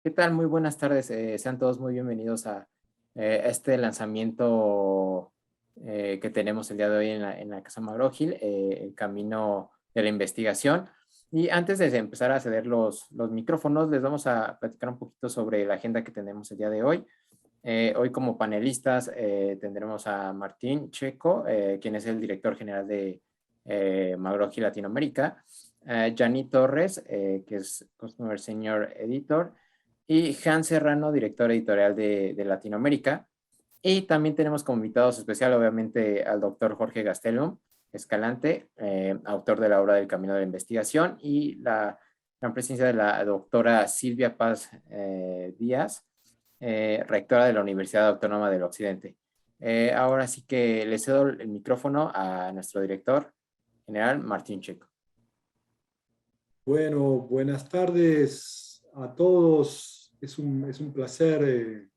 ¿Qué tal? Muy buenas tardes. Sean todos muy bienvenidos a este lanzamiento que tenemos el día de hoy en la Casa Magrogil, el camino de la investigación. Y antes de empezar a ceder los micrófonos, les vamos a platicar un poquito sobre la agenda que tenemos el día de hoy. Hoy como panelistas tendremos a Martín Checo, quien es el director general de Magrogil Latinoamérica, Yanni Torres, que es Customer Senior Editor, y Hans Serrano, director editorial de Latinoamérica. Y también tenemos como invitados especial, obviamente, al doctor Jorge Gastelum Escalante, autor de la obra del Camino de la Investigación, y la gran presencia de la doctora Silvia Paz Díaz, rectora de la Universidad Autónoma del Occidente. Ahora sí que le cedo el micrófono a nuestro director general, Martín Checo. Bueno, buenas tardes a todos. Es un placer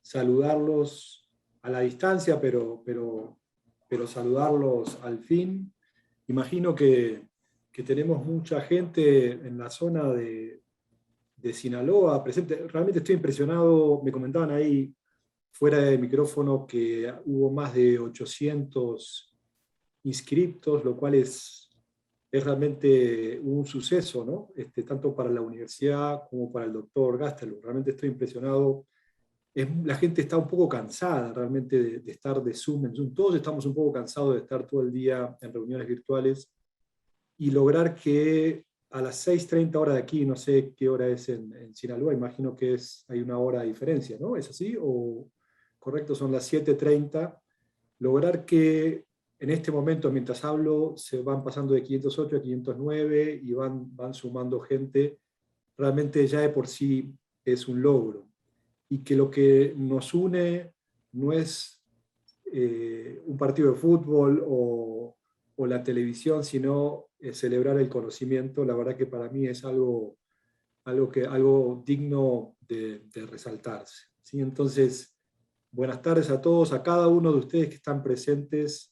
saludarlos a la distancia, pero saludarlos al fin. Imagino que tenemos mucha gente en la zona de Sinaloa presente. Realmente estoy impresionado. Me comentaban ahí fuera de micrófono que hubo más de 800 inscriptos, lo cual es realmente un suceso, ¿no? Tanto para la universidad como para el doctor Gastelum. Realmente estoy impresionado. La gente está un poco cansada realmente de estar de Zoom en Zoom. Todos estamos un poco cansados de estar todo el día en reuniones virtuales y lograr que a las 6:30 horas de aquí, no sé qué hora es en Sinaloa, imagino que hay una hora de diferencia, ¿no? ¿Es así? ¿O correcto? Son las 7:30. Lograr que en este momento, mientras hablo, se van pasando de 508 a 509 y van sumando gente, realmente ya de por sí es un logro. Y que lo que nos une no es un partido de fútbol o la televisión, sino celebrar el conocimiento. La verdad que para mí es algo digno de resaltarse. ¿Sí? Entonces, buenas tardes a todos, a cada uno de ustedes que están presentes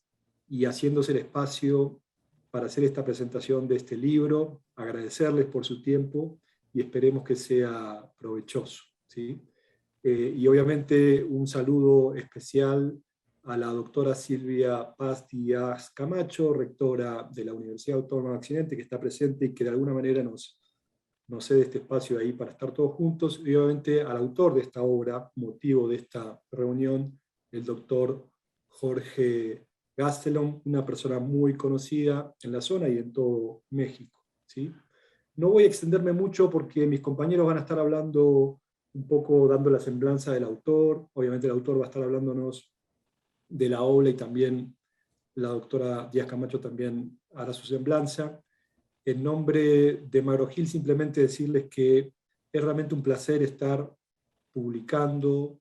y haciéndose el espacio para hacer esta presentación de este libro. Agradecerles por su tiempo y esperemos que sea provechoso. ¿Sí? Y obviamente un saludo especial a la doctora Silvia Paz Díaz Camacho, rectora de la Universidad Autónoma de Occidente, que está presente y que de alguna manera nos cede este espacio ahí para estar todos juntos, y obviamente al autor de esta obra, motivo de esta reunión, el doctor Jorge Gastelum, una persona muy conocida en la zona y en todo México. ¿Sí? No voy a extenderme mucho porque mis compañeros van a estar hablando un poco, dando la semblanza del autor. Obviamente el autor va a estar hablándonos de la obra y también la doctora Díaz Camacho también hará su semblanza. En nombre de Magrogil, simplemente decirles que es realmente un placer estar publicando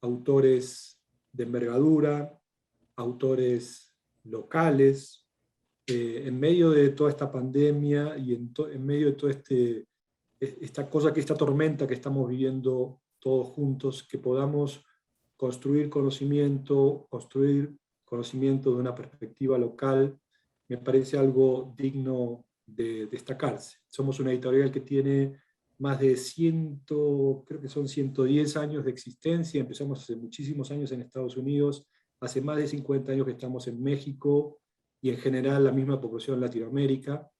autores de envergadura, autores locales, en medio de toda esta pandemia y en medio de toda esta tormenta que estamos viviendo todos juntos, que podamos construir conocimiento de una perspectiva local, me parece algo digno de destacarse. Somos una editorial que tiene más de 100, creo que son 110 años de existencia. Empezamos hace muchísimos años en Estados Unidos, hace más de 50 años que estamos en México y en general la misma proporción en Latinoamérica.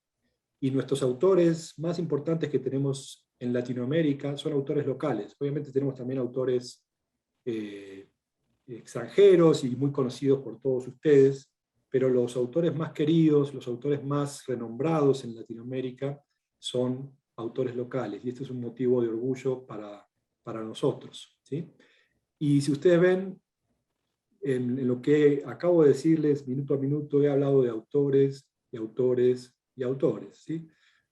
Y nuestros autores más importantes que tenemos en Latinoamérica son autores locales. Obviamente tenemos también autores eh, extranjeros y muy conocidos por todos ustedes, pero los autores más queridos, los autores más renombrados en Latinoamérica son autores locales, y este es un motivo de orgullo para nosotros. ¿Sí? Y si ustedes ven, en lo que acabo de decirles minuto a minuto, he hablado de autores y autores y autores, ¿sí?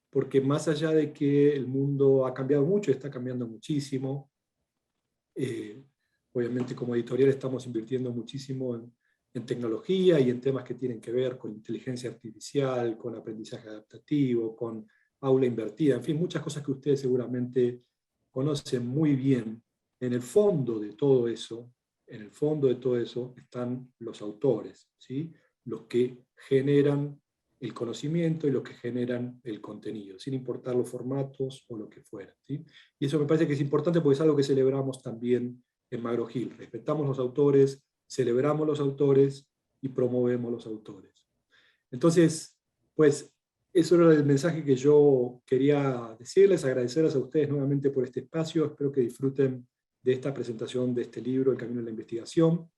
Porque más allá de que el mundo ha cambiado mucho, está cambiando muchísimo, eh, obviamente como editorial estamos invirtiendo muchísimo en tecnología y en temas que tienen que ver con inteligencia artificial, con aprendizaje adaptativo, con aula invertida, en fin, muchas cosas que ustedes seguramente conocen muy bien. En el fondo de todo eso, en el fondo de todo eso están los autores, ¿sí? Los que generan el conocimiento y lo que generan el contenido, sin importar los formatos o lo que fuera, ¿sí? Y eso me parece que es importante porque es algo que celebramos también en MagroGil. Respetamos los autores, celebramos los autores y promovemos los autores. Entonces, pues, eso era el mensaje que yo quería decirles, agradecerles a ustedes nuevamente por este espacio. Espero que disfruten de esta presentación de este libro, El Camino de la Investigación.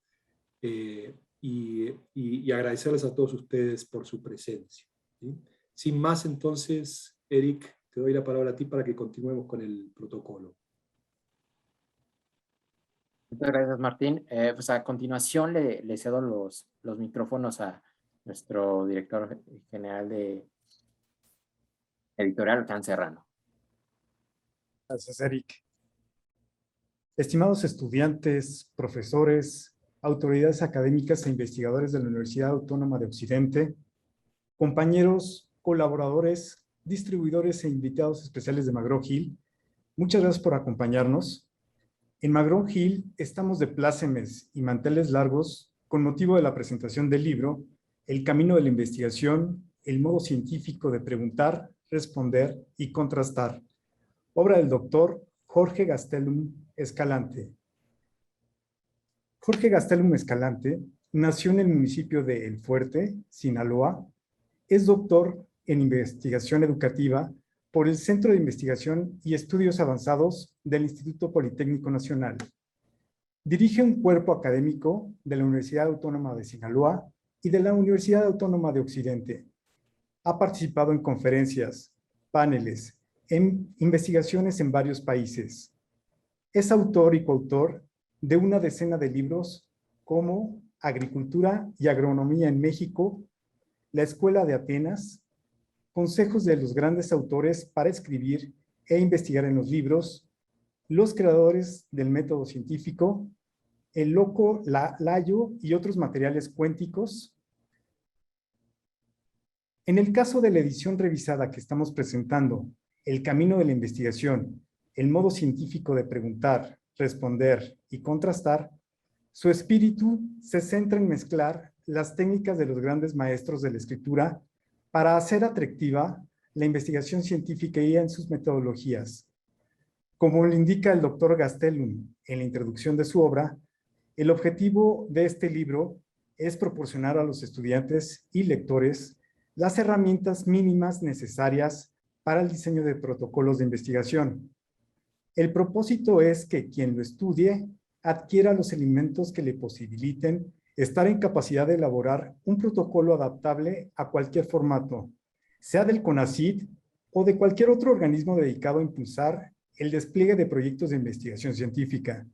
Y agradecerles a todos ustedes por su presencia, ¿sí? Sin más, entonces, Eric, te doy la palabra a ti para que continuemos con el protocolo. Muchas gracias, Martín. Pues a continuación le cedo los micrófonos a nuestro director general de editorial, Can Serrano. Gracias, Eric. Estimados estudiantes, profesores, autoridades académicas e investigadores de la Universidad Autónoma de Occidente, compañeros, colaboradores, distribuidores e invitados especiales de MagroGil, muchas gracias por acompañarnos. En MagroGil estamos de plácemes y manteles largos con motivo de la presentación del libro El Camino de la Investigación, el modo científico de preguntar, responder y contrastar, obra del doctor Jorge Gastelum Escalante. Jorge Gastelum Escalante nació en el municipio de El Fuerte, Sinaloa. Es doctor en investigación educativa por el Centro de Investigación y Estudios Avanzados del Instituto Politécnico Nacional. Dirige un cuerpo académico de la Universidad Autónoma de Sinaloa y de la Universidad Autónoma de Occidente. Ha participado en conferencias, paneles, en investigaciones en varios países. Es autor y coautor de una decena de libros como Agricultura y Agronomía en México, La Escuela de Atenas, Consejos de los grandes autores para escribir e investigar en los libros, Los creadores del método científico, El loco Layo y otros materiales cuénticos. En el caso de la edición revisada que estamos presentando, El Camino de la Investigación, el modo científico de preguntar, responder y contrastar, su espíritu se centra en mezclar las técnicas de los grandes maestros de la escritura para hacer atractiva la investigación científica y en sus metodologías. Como lo indica el doctor Gastelum en la introducción de su obra, el objetivo de este libro es proporcionar a los estudiantes y lectores las herramientas mínimas necesarias para el diseño de protocolos de investigación. El propósito es que quien lo estudie adquiera los elementos que le posibiliten estar en capacidad de elaborar un protocolo adaptable a cualquier formato, sea del CONACYT o de cualquier otro organismo dedicado a impulsar el despliegue de proyectos de investigación científica.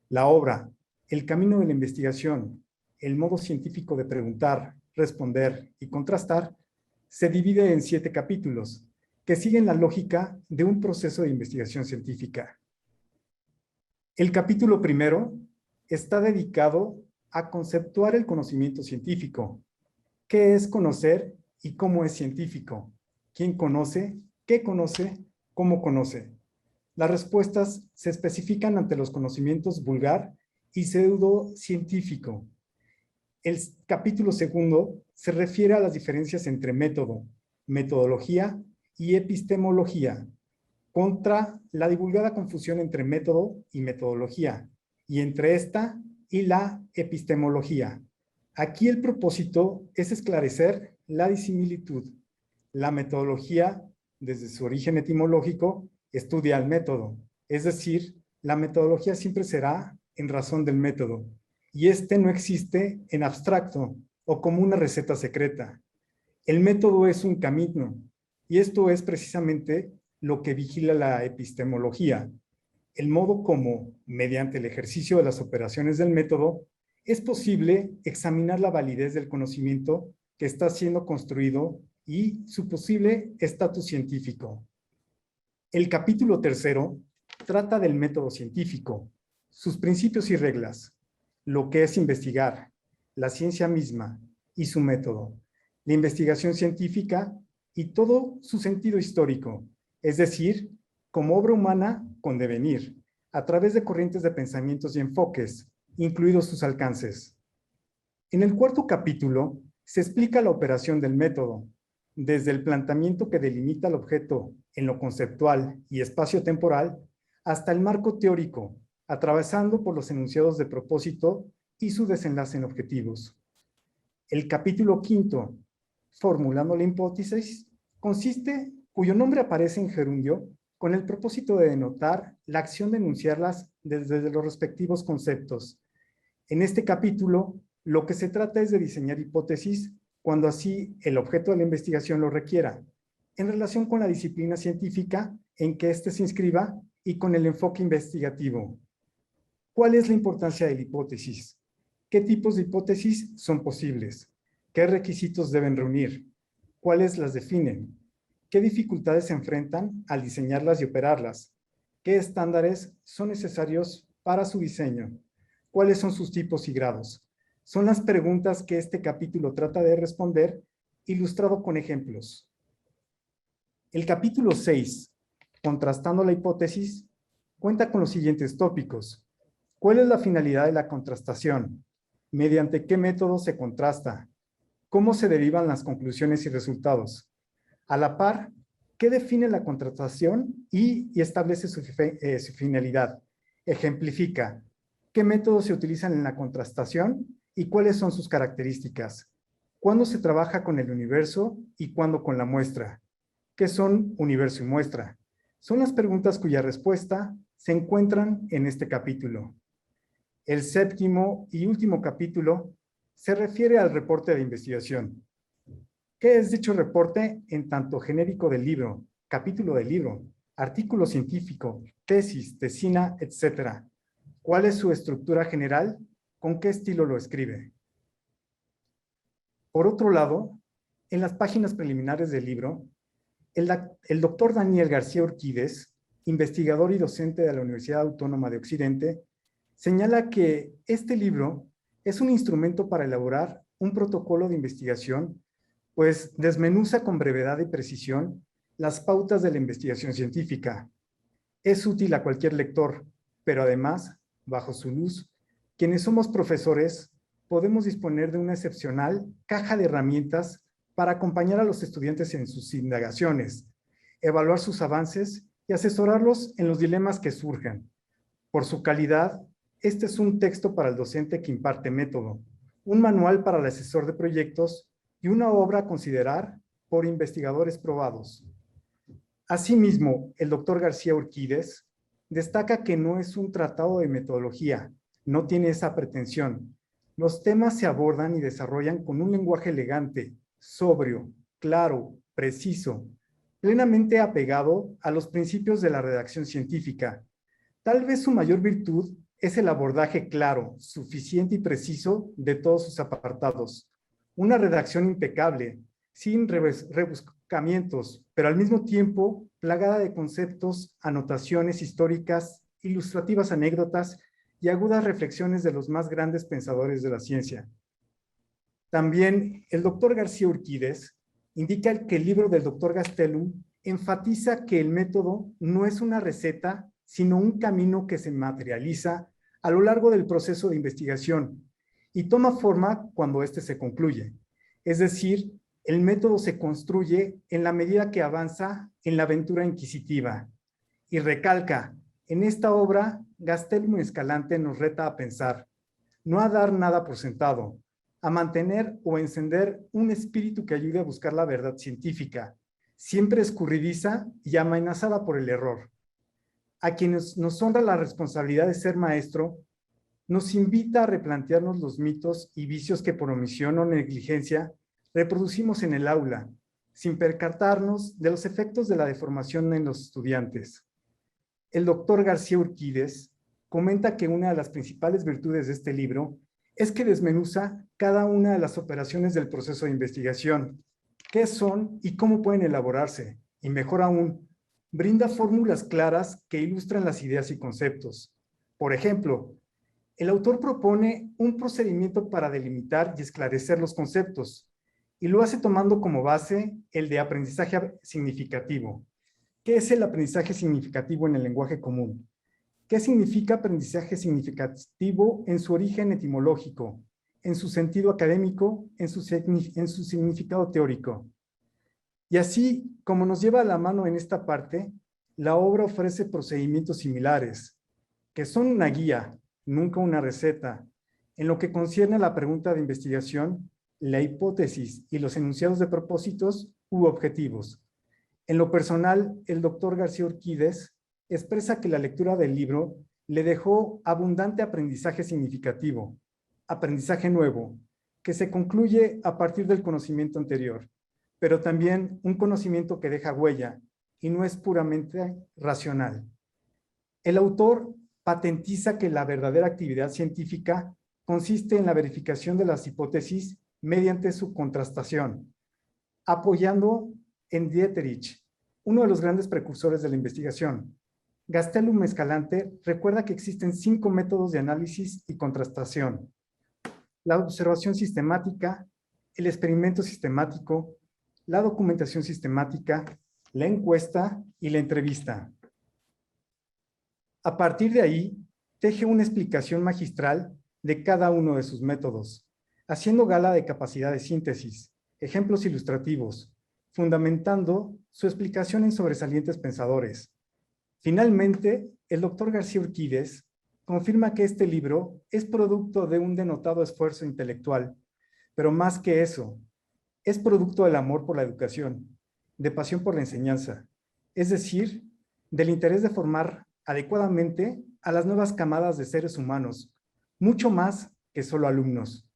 La obra, El Camino de la Investigación, el modo científico de preguntar, responder y contrastar, se divide en 7 capítulos que siguen la lógica de un proceso de investigación científica. El capítulo primero está dedicado a conceptuar el conocimiento científico. ¿Qué es conocer y cómo es científico? ¿Quién conoce? ¿Qué conoce? ¿Cómo conoce? Las respuestas se especifican ante los conocimientos vulgar y pseudocientífico. El capítulo segundo se refiere a las diferencias entre método, metodología y epistemología, contra la divulgada confusión entre método y metodología, y entre esta y la epistemología. Aquí el propósito es esclarecer la disimilitud. La metodología, desde su origen etimológico, estudia el método, es decir, la metodología siempre será en razón del método, y este no existe en abstracto o como una receta secreta. El método es un camino, y esto es precisamente lo que vigila la epistemología. El modo como, mediante el ejercicio de las operaciones del método, es posible examinar la validez del conocimiento que está siendo construido y su posible estatus científico. El capítulo tercero trata del método científico, sus principios y reglas, lo que es investigar, la ciencia misma y su método, la investigación científica y todo su sentido histórico, es decir, como obra humana con devenir, a través de corrientes de pensamientos y enfoques, incluidos sus alcances. En el cuarto capítulo se explica la operación del método, desde el planteamiento que delimita el objeto en lo conceptual y espacio-temporal, hasta el marco teórico, atravesando por los enunciados de propósito y su desenlace en objetivos. El capítulo 5, formulando la hipótesis, cuyo nombre aparece en gerundio, con el propósito de denotar la acción de enunciarlas desde los respectivos conceptos. En este capítulo, lo que se trata es de diseñar hipótesis cuando así el objeto de la investigación lo requiera, en relación con la disciplina científica en que éste se inscriba y con el enfoque investigativo. ¿Cuál es la importancia de la hipótesis? ¿Qué tipos de hipótesis son posibles? ¿Qué requisitos deben reunir? ¿Cuáles las definen? ¿Qué dificultades se enfrentan al diseñarlas y operarlas? ¿Qué estándares son necesarios para su diseño? ¿Cuáles son sus tipos y grados? Son las preguntas que este capítulo trata de responder, ilustrado con ejemplos. El capítulo 6, contrastando la hipótesis, cuenta con los siguientes tópicos. ¿Cuál es la finalidad de la contrastación? ¿Mediante qué método se contrasta? ¿Cómo se derivan las conclusiones y resultados? A la par, ¿qué define la contrastación y establece su finalidad? Ejemplifica. ¿Qué métodos se utilizan en la contrastación y cuáles son sus características? ¿Cuándo se trabaja con el universo y cuándo con la muestra? ¿Qué son universo y muestra? Son las preguntas cuya respuesta se encuentran en este capítulo. El séptimo y último capítulo se refiere al reporte de investigación. ¿Qué es dicho reporte en tanto genérico del libro, capítulo del libro, artículo científico, tesis, tesina, etcétera? ¿Cuál es su estructura general? ¿Con qué estilo lo escribe? Por otro lado, en las páginas preliminares del libro, el doctor Daniel García Urquídez, investigador y docente de la Universidad Autónoma de Occidente, señala que este libro es un instrumento para elaborar un protocolo de investigación, pues desmenuza con brevedad y precisión las pautas de la investigación científica. Es útil a cualquier lector, pero además, bajo su luz, quienes somos profesores podemos disponer de una excepcional caja de herramientas para acompañar a los estudiantes en sus indagaciones, evaluar sus avances y asesorarlos en los dilemas que surjan. Por su calidad, este es un texto para el docente que imparte método, un manual para el asesor de proyectos y una obra a considerar por investigadores probados. Asimismo, el doctor García Urquídez destaca que no es un tratado de metodología, no tiene esa pretensión. Los temas se abordan y desarrollan con un lenguaje elegante, sobrio, claro, preciso, plenamente apegado a los principios de la redacción científica. Tal vez su mayor virtud es el abordaje claro, suficiente y preciso de todos sus apartados. Una redacción impecable, sin rebuscamientos, pero al mismo tiempo plagada de conceptos, anotaciones históricas, ilustrativas anécdotas y agudas reflexiones de los más grandes pensadores de la ciencia. También el doctor García Urquídez indica que el libro del doctor Gastelum enfatiza que el método no es una receta, sino un camino que se materializa a lo largo del proceso de investigación y toma forma cuando éste se concluye. Es decir, el método se construye en la medida que avanza en la aventura inquisitiva. Y recalca, en esta obra, Gastelum Escalante nos reta a pensar, no a dar nada por sentado, a mantener o encender un espíritu que ayude a buscar la verdad científica, siempre escurridiza y amenazada por el error. A quienes nos honra la responsabilidad de ser maestro, nos invita a replantearnos los mitos y vicios que por omisión o negligencia reproducimos en el aula, sin percatarnos de los efectos de la deformación en los estudiantes. El doctor García Urquídez comenta que una de las principales virtudes de este libro es que desmenuza cada una de las operaciones del proceso de investigación, qué son y cómo pueden elaborarse, y mejor aún, brinda fórmulas claras que ilustran las ideas y conceptos. Por ejemplo, el autor propone un procedimiento para delimitar y esclarecer los conceptos, y lo hace tomando como base el de aprendizaje significativo. ¿Qué es el aprendizaje significativo en el lenguaje común? ¿Qué significa aprendizaje significativo en su origen etimológico? en su sentido académico, en su significado teórico. Y así como nos lleva a la mano en esta parte, la obra ofrece procedimientos similares, que son una guía, nunca una receta, en lo que concierne a la pregunta de investigación, la hipótesis y los enunciados de propósitos u objetivos. En lo personal, el doctor García Urquídez expresa que la lectura del libro le dejó abundante aprendizaje significativo, aprendizaje nuevo, que se concluye a partir del conocimiento anterior, pero también un conocimiento que deja huella y no es puramente racional. El autor patentiza que la verdadera actividad científica consiste en la verificación de las hipótesis mediante su contrastación, apoyando en Dieterich, uno de los grandes precursores de la investigación. Gastelum Escalante recuerda que existen 5 métodos de análisis y contrastación: la observación sistemática, el experimento sistemático, la documentación sistemática, la encuesta y la entrevista. A partir de ahí, teje una explicación magistral de cada uno de sus métodos, haciendo gala de capacidad de síntesis, ejemplos ilustrativos, fundamentando su explicación en sobresalientes pensadores. Finalmente, el doctor García Urquídez confirma que este libro es producto de un denotado esfuerzo intelectual, pero más que eso, es producto del amor por la educación, de pasión por la enseñanza, es decir, del interés de formar adecuadamente a las nuevas camadas de seres humanos, mucho más que solo alumnos.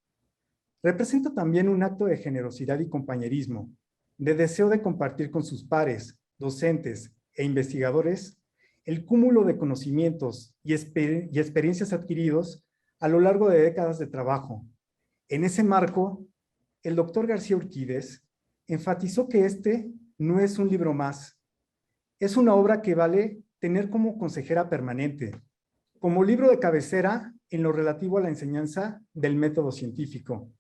Representa también un acto de generosidad y compañerismo, de deseo de compartir con sus pares, docentes e investigadores el cúmulo de conocimientos y experiencias adquiridos a lo largo de décadas de trabajo. En ese marco, el doctor García Urquídez enfatizó que este no es un libro más, es una obra que vale tener como consejera permanente, como libro de cabecera en lo relativo a la enseñanza del método científico,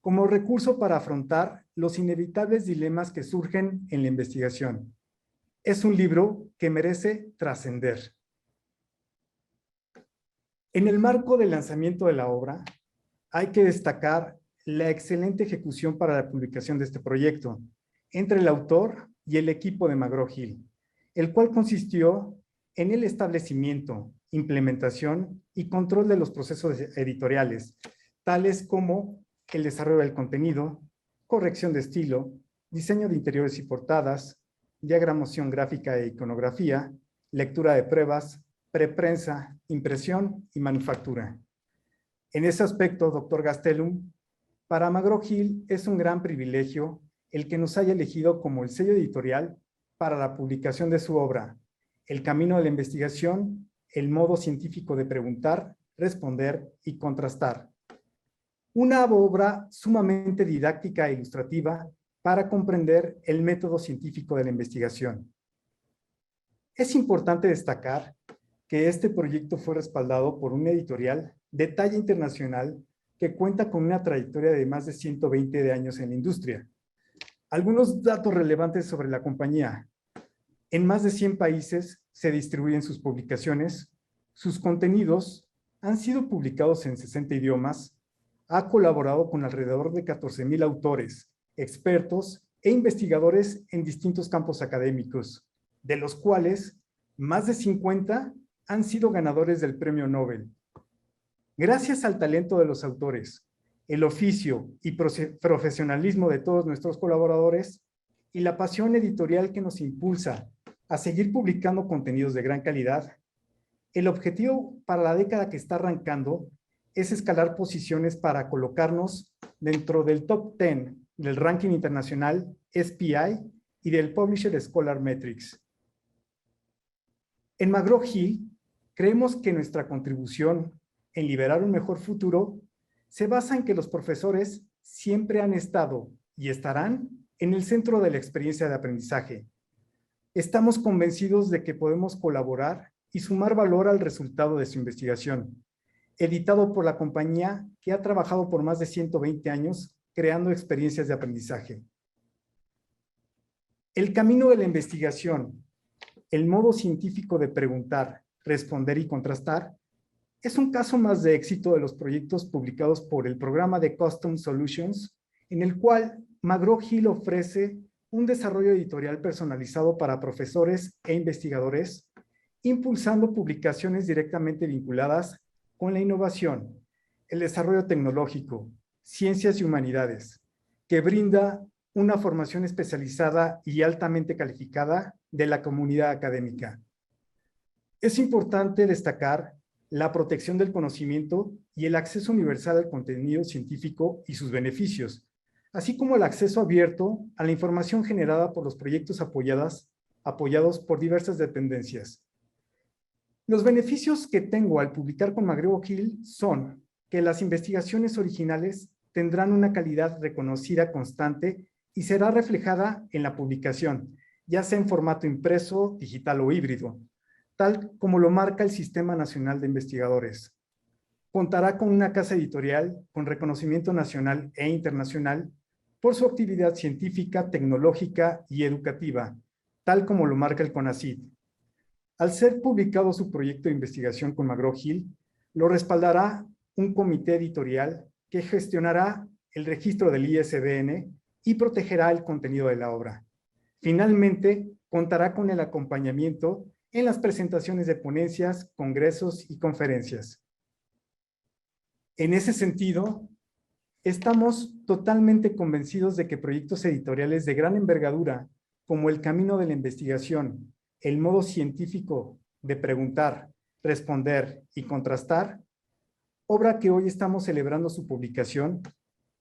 como recurso para afrontar los inevitables dilemas que surgen en la investigación. Es un libro que merece trascender. En el marco del lanzamiento de la obra, hay que destacar la excelente ejecución para la publicación de este proyecto entre el autor y el equipo de McGraw-Hill, el cual consistió en el establecimiento, implementación y control de los procesos editoriales, tales como el desarrollo del contenido, corrección de estilo, diseño de interiores y portadas, diagramación gráfica e iconografía, lectura de pruebas, preprensa, impresión y manufactura. En ese aspecto, doctor Gastelum, para McGraw-Hill es un gran privilegio el que nos haya elegido como el sello editorial para la publicación de su obra, El camino de la investigación, el modo científico de preguntar, responder y contrastar. Una obra sumamente didáctica e ilustrativa para comprender el método científico de la investigación. Es importante destacar que este proyecto fue respaldado por una editorial de talla internacional que cuenta con una trayectoria de más de 120 años en la industria. Algunos datos relevantes sobre la compañía. En más de 100 países se distribuyen sus publicaciones, sus contenidos han sido publicados en 60 idiomas, ha colaborado con alrededor de 14,000 autores, expertos e investigadores en distintos campos académicos, de los cuales más de 50 han sido ganadores del Premio Nobel. Gracias al talento de los autores, el oficio y profesionalismo de todos nuestros colaboradores y la pasión editorial que nos impulsa a seguir publicando contenidos de gran calidad, el objetivo para la década que está arrancando es escalar posiciones para colocarnos dentro del top 10 del ranking internacional SPI y del Publisher Scholar Metrics. En McGraw-Hill creemos que nuestra contribución en liberar un mejor futuro se basa en que los profesores siempre han estado y estarán en el centro de la experiencia de aprendizaje. Estamos convencidos de que podemos colaborar y sumar valor al resultado de su investigación, editado por la compañía que ha trabajado por más de 120 años creando experiencias de aprendizaje. El camino de la investigación, el modo científico de preguntar, responder y contrastar, Es un caso más de éxito de los proyectos publicados por el programa de Custom Solutions, en el cual McGraw-Hill ofrece un desarrollo editorial personalizado para profesores e investigadores, impulsando publicaciones directamente vinculadas con la innovación, el desarrollo tecnológico, ciencias y humanidades, que brinda una formación especializada y altamente calificada de la comunidad académica. Es importante destacar la protección del conocimiento y el acceso universal al contenido científico y sus beneficios, así como el acceso abierto a la información generada por los proyectos apoyados por diversas dependencias. Los beneficios que tengo al publicar con McGraw-Hill son que las investigaciones originales tendrán una calidad reconocida constante y será reflejada en la publicación, ya sea en formato impreso, digital o híbrido, tal como lo marca el Sistema Nacional de Investigadores. Contará con una casa editorial con reconocimiento nacional e internacional por su actividad científica, tecnológica y educativa, tal como lo marca el CONACYT. Al ser publicado su proyecto de investigación con McGraw-Hill, lo respaldará un comité editorial que gestionará el registro del ISBN y protegerá el contenido de la obra. Finalmente, contará con el acompañamiento en las presentaciones de ponencias, congresos y conferencias. En ese sentido, estamos totalmente convencidos de que proyectos editoriales de gran envergadura, como El Camino de la Investigación, el modo científico de preguntar, responder y contrastar, obra que hoy estamos celebrando su publicación,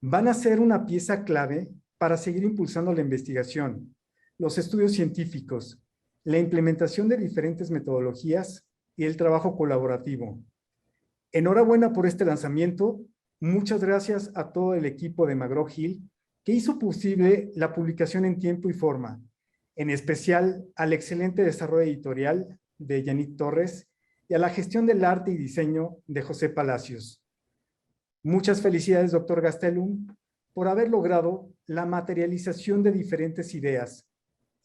van a ser una pieza clave para seguir impulsando la investigación, los estudios científicos, la implementación de diferentes metodologías y el trabajo colaborativo. Enhorabuena por este lanzamiento. Muchas gracias a todo el equipo de McGraw-Hill que hizo posible la publicación en tiempo y forma, en especial al excelente desarrollo editorial de Yannick Torres y a la gestión del arte y diseño de José Palacios. Muchas felicidades, doctor Gastelum, por haber logrado la materialización de diferentes ideas,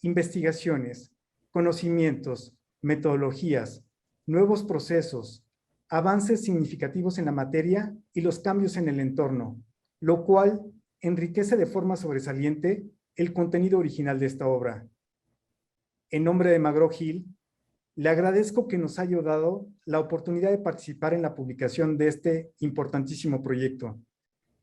investigaciones, conocimientos, metodologías, nuevos procesos, avances significativos en la materia y los cambios en el entorno, lo cual enriquece de forma sobresaliente el contenido original de esta obra. En nombre de McGraw-Hill, le agradezco que nos haya dado la oportunidad de participar en la publicación de este importantísimo proyecto.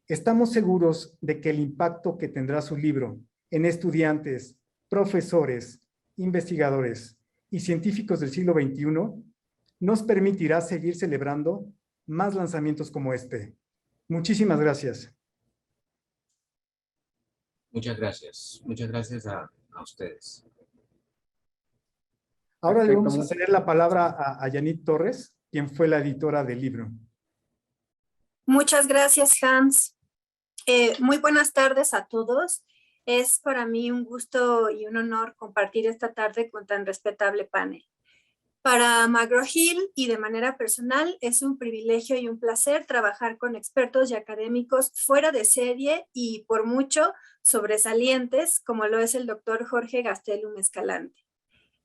Estamos seguros de que el impacto que tendrá su libro en estudiantes, profesores, investigadores y científicos del siglo XXI nos permitirá seguir celebrando más lanzamientos como este. Muchísimas gracias. Muchas gracias. Muchas gracias a ustedes. Ahora Perfecto. le vamos a ceder la palabra a Yannick Torres, quien fue la editora del libro. Muchas gracias, Hans. Muy buenas tardes a todos. Es para mí un gusto y un honor compartir esta tarde con tan respetable panel. Para McGraw-Hill y de manera personal es un privilegio y un placer trabajar con expertos y académicos fuera de serie y por mucho sobresalientes, como lo es el doctor Jorge Gastelum Escalante,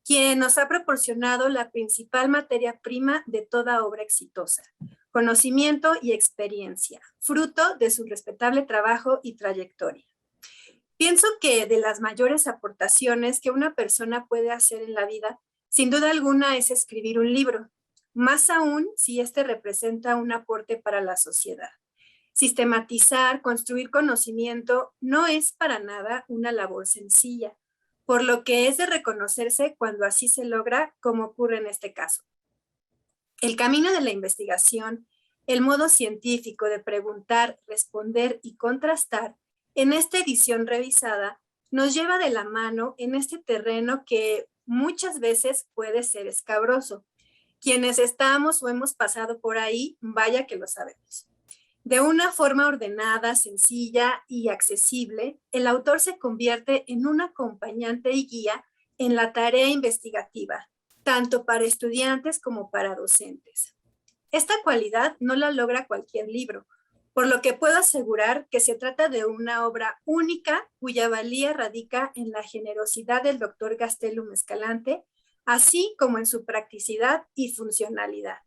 quien nos ha proporcionado la principal materia prima de toda obra exitosa, conocimiento y experiencia, fruto de su respetable trabajo y trayectoria. Pienso que de las mayores aportaciones que una persona puede hacer en la vida, sin duda alguna, es escribir un libro, más aún si este representa un aporte para la sociedad. Sistematizar, construir conocimiento no es para nada una labor sencilla, por lo que es de reconocerse cuando así se logra, como ocurre en este caso. El camino de la investigación, el modo científico de preguntar, responder y contrastar, en esta edición revisada, nos lleva de la mano en este terreno que muchas veces puede ser escabroso. Quienes estamos o hemos pasado por ahí, vaya que lo sabemos. De una forma ordenada, sencilla y accesible, el autor se convierte en un acompañante y guía en la tarea investigativa, tanto para estudiantes como para docentes. Esta cualidad no la logra cualquier libro, por lo que puedo asegurar que se trata de una obra única cuya valía radica en la generosidad del doctor Gastelum Escalante, así como en su practicidad y funcionalidad.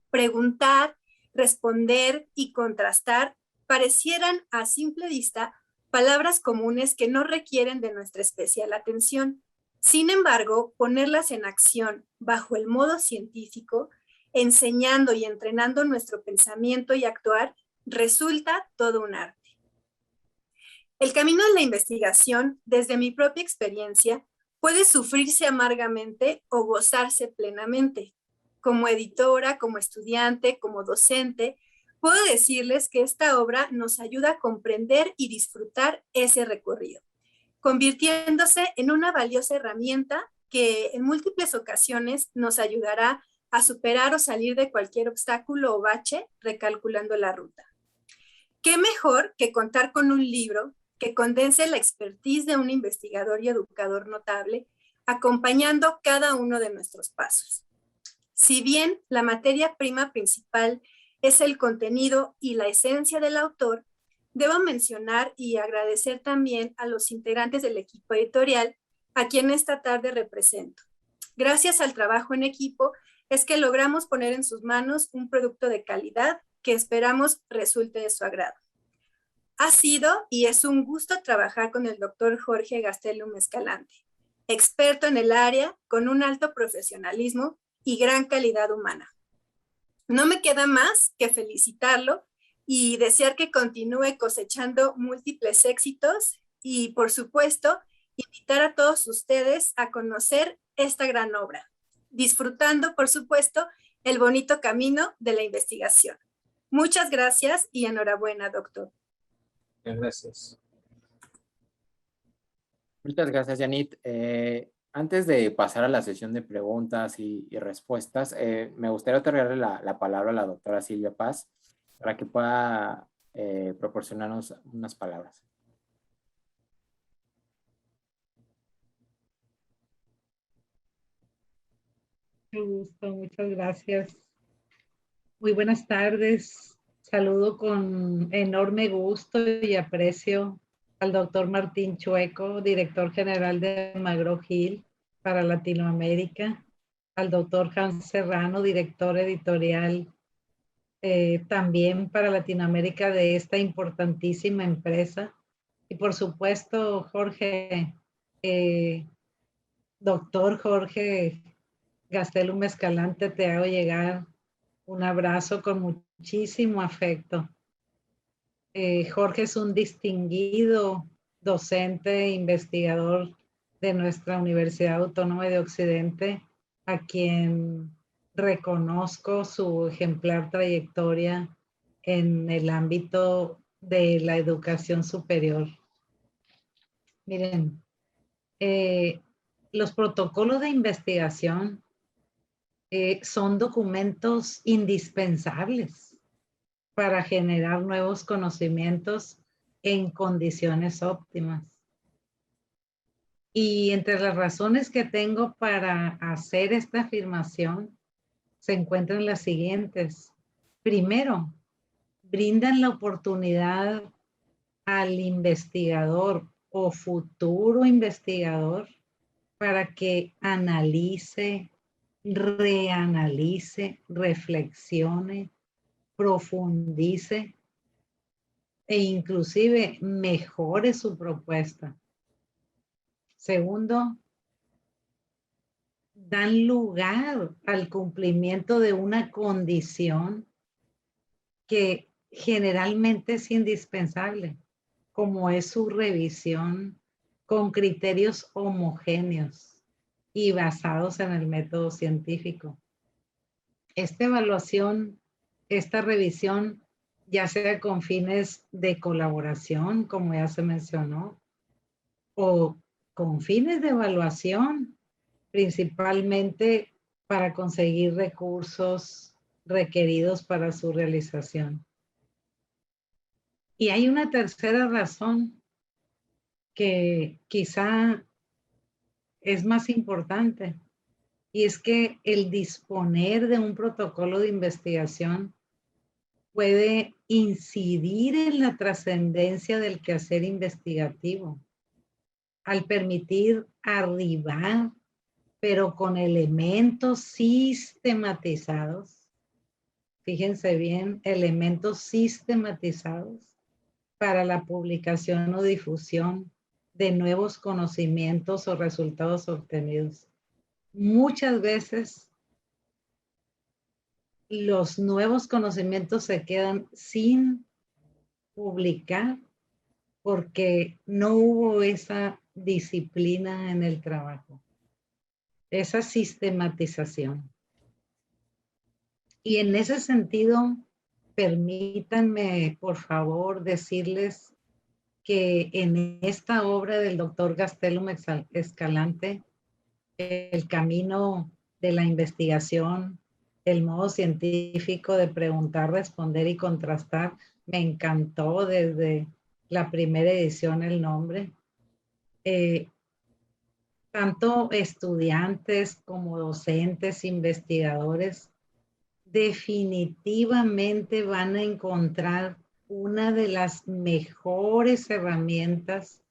Preguntar, responder y contrastar parecieran a simple vista palabras comunes que no requieren de nuestra especial atención. Sin embargo, ponerlas en acción bajo el modo científico, enseñando y entrenando nuestro pensamiento y actuar, resulta todo un arte. El camino de la investigación, desde mi propia experiencia, puede sufrirse amargamente o gozarse plenamente. Como editora, como estudiante, como docente, puedo decirles que esta obra nos ayuda a comprender y disfrutar ese recorrido, convirtiéndose en una valiosa herramienta que en múltiples ocasiones nos ayudará a superar o salir de cualquier obstáculo o bache recalculando la ruta. ¿Qué mejor que contar con un libro que condense la expertise de un investigador y educador notable, acompañando cada uno de nuestros pasos? Si bien la materia prima principal es el contenido y la esencia del autor, debo mencionar y agradecer también a los integrantes del equipo editorial a quien esta tarde represento. Gracias al trabajo en equipo es que logramos poner en sus manos un producto de calidad que esperamos resulte de su agrado. Ha sido y es un gusto trabajar con el doctor Jorge Gastelum Escalante, experto en el área con un alto profesionalismo y gran calidad humana. No me queda más que felicitarlo y desear que continúe cosechando múltiples éxitos y, por supuesto, invitar a todos ustedes a conocer esta gran obra, disfrutando, por supuesto, el bonito camino de la investigación. Muchas gracias y enhorabuena, doctor. Gracias. Muchas gracias, Janit. Antes de pasar a la sesión de preguntas y respuestas, me gustaría otorgarle la palabra a la doctora Silvia Paz para que pueda proporcionarnos unas palabras. Mucho gusto, muchas gracias. Muy buenas tardes. Saludo con enorme gusto y aprecio al doctor Martín Chueco, director general de McGraw-Hill para Latinoamérica, al doctor Hans Serrano, director editorial también para Latinoamérica de esta importantísima empresa. Y por supuesto, Jorge, doctor Jorge Gastelum Escalante, te hago llegar un abrazo con muchísimo afecto. Jorge es un distinguido docente e investigador de nuestra Universidad Autónoma de Occidente, a quien reconozco su ejemplar trayectoria en el ámbito de la educación superior. Miren, los protocolos de investigación son documentos indispensables para generar nuevos conocimientos en condiciones óptimas. Y entre las razones que tengo para hacer esta afirmación se encuentran las siguientes. Primero, brindan la oportunidad al investigador o futuro investigador para que analice, reanalice, reflexione, profundice e inclusive mejore su propuesta. Segundo, dan lugar al cumplimiento de una condición que generalmente es indispensable, como es su revisión con criterios homogéneos y basados en el método científico. Esta evaluación, esta revisión, ya sea con fines de colaboración, como ya se mencionó, o con fines de evaluación, principalmente para conseguir recursos requeridos para su realización. Y hay una tercera razón que quizá es más importante, y es que el disponer de un protocolo de investigación puede incidir en la trascendencia del quehacer investigativo, al permitir arribar, pero con elementos sistematizados, fíjense bien, elementos sistematizados para la publicación o difusión de nuevos conocimientos o resultados obtenidos. Muchas veces los nuevos conocimientos se quedan sin publicar porque no hubo esa disciplina en el trabajo, esa sistematización. Y en ese sentido, permítanme, por favor, decirles que en esta obra del doctor Gastelum Escalante, el camino de la investigación, el modo científico de preguntar, responder y contrastar, me encantó desde la primera edición el nombre. Tanto estudiantes como docentes, investigadores, definitivamente van a encontrar una de las mejores herramientas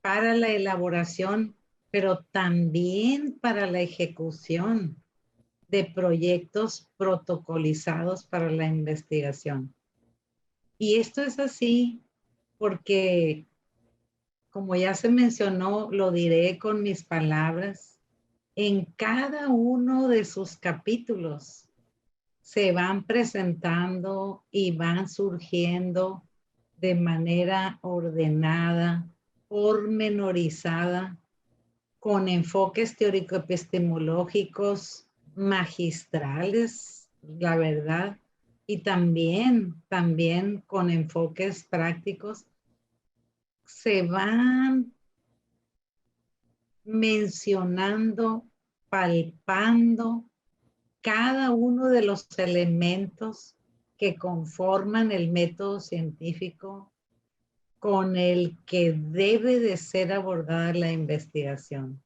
para la elaboración, pero también para la ejecución de proyectos protocolizados para la investigación. Y esto es así porque, como ya se mencionó, lo diré con mis palabras, en cada uno de sus capítulos se van presentando y van surgiendo de manera ordenada, pormenorizada, con enfoques teórico-epistemológicos magistrales, la verdad, y también con enfoques prácticos, se van mencionando, palpando cada uno de los elementos que conforman el método científico con el que debe de ser abordada la investigación.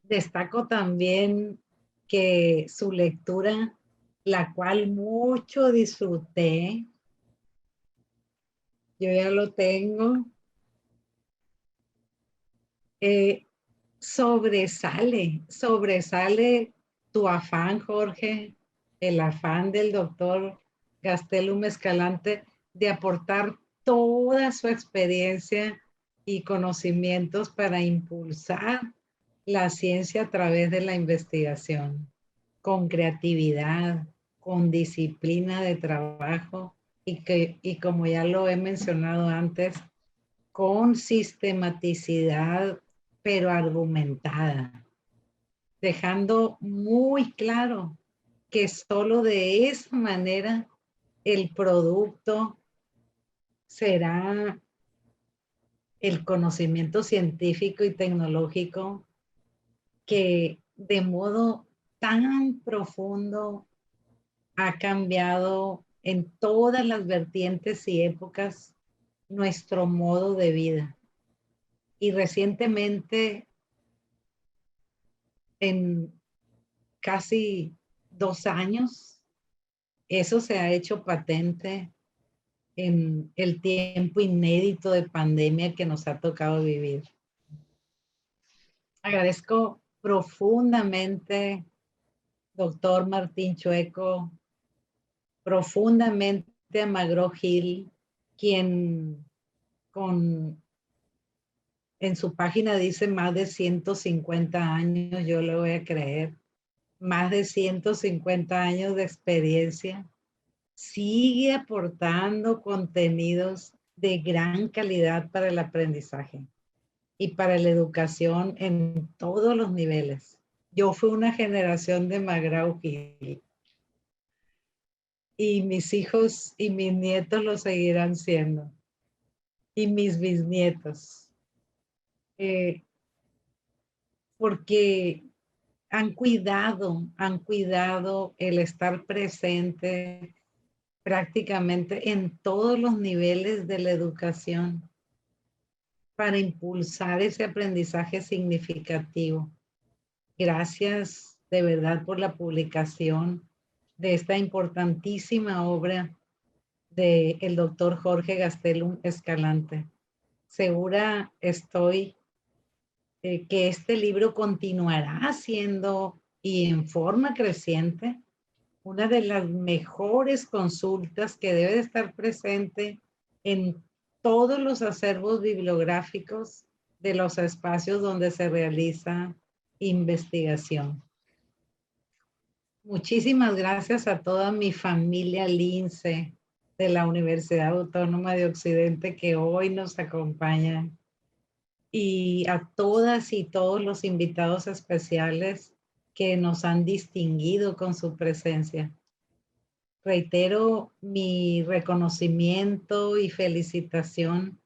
Destaco también que su lectura, la cual mucho disfruté, yo ya lo tengo, sobresale tu afán, Jorge, el afán del doctor Gastelum Escalante de aportar toda su experiencia y conocimientos para impulsar la ciencia a través de la investigación, con creatividad, con disciplina de trabajo y como ya lo he mencionado antes, con sistematicidad, pero argumentada, dejando muy claro que solo de esa manera el producto será el conocimiento científico y tecnológico que de modo tan profundo ha cambiado en todas las vertientes y épocas nuestro modo de vida. Y recientemente, en casi 2 años, eso se ha hecho patente en el tiempo inédito de pandemia que nos ha tocado vivir. Agradezco profundamente, doctor Martín Chueco, profundamente a McGraw-Hill, quien en su página dice más de 150 años, yo le voy a creer, más de 150 años de experiencia, sigue aportando contenidos de gran calidad para el aprendizaje y para la educación en todos los niveles. Yo fui una generación de McGraw-Hill y mis hijos y mis nietos lo seguirán siendo, y mis bisnietos, porque han cuidado el estar presente prácticamente en todos los niveles de la educación para impulsar ese aprendizaje significativo. Gracias de verdad por la publicación de esta importantísima obra del doctor Jorge Gastelum Escalante. Segura estoy que este libro continuará siendo y en forma creciente una de las mejores consultas que debe de estar presente en todos los acervos bibliográficos de los espacios donde se realiza investigación. Muchísimas gracias a toda mi familia Lince de la Universidad Autónoma de Occidente que hoy nos acompañan, y a todas y todos los invitados especiales que nos han distinguido con su presencia. Reitero mi reconocimiento y felicitación